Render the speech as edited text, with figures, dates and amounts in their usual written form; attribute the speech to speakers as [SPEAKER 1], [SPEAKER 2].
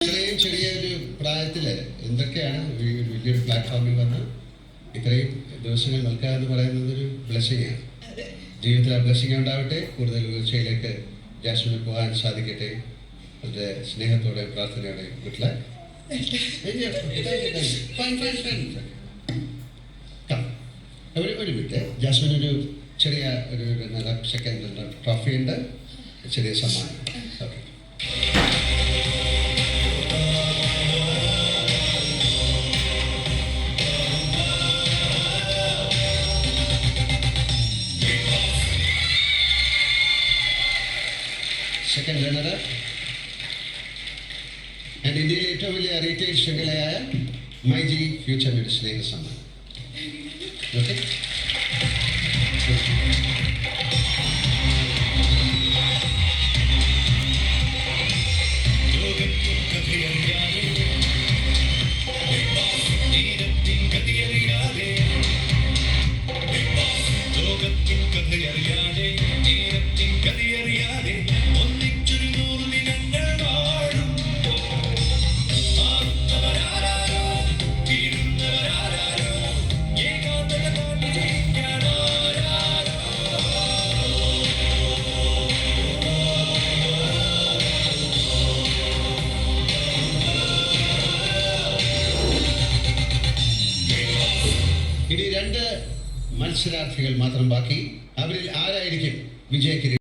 [SPEAKER 1] ചെറിയൊരു പ്രായത്തില് എന്തൊക്കെയാണ് വലിയൊരു പ്ലാറ്റ്ഫോമിൽ വന്ന് ഇത്രയും ദിവസങ്ങൾ നിൽക്കുക എന്ന് പറയുന്നത് ഒരു ബ്ലെസ്സിങ്ങാണ്. ജീവിതത്തിൽ ആ ബ്ലെസ്സിങ് ഉണ്ടാവട്ടെ. കൂടുതൽ ഉയർച്ചയിലേക്ക് ജാസ്മിന് പോകാൻ സാധിക്കട്ടെ. വളരെ സ്നേഹത്തോടെ പ്രാർത്ഥനയോടെ വീട്ടിൽ ഒരു മിനിറ്റ്. ജാസ്മിൻ ഒരു ചെറിയ ഒരു സെക്കൻഡ് ട്രോഫി ഉണ്ട്, ചെറിയ സമ്മാനം. ഓക്കെ. സെക്കൻഡ് റണ്ണർ ആൻഡ് ഇന്ത്യയിലെ ഏറ്റവും വലിയ റീറ്റെയിൽ ശൃംഖലയായ മൈജി ഫ്യൂച്ചറിൻ്റെ സ്നേഹ സമ്മാനം. ഓക്കെ. ഇനി 2 മത്സരാർത്ഥികൾ മാത്രം ബാക്കി. അവരിൽ ആരായിരിക്കും വിജയക്കിരീടം?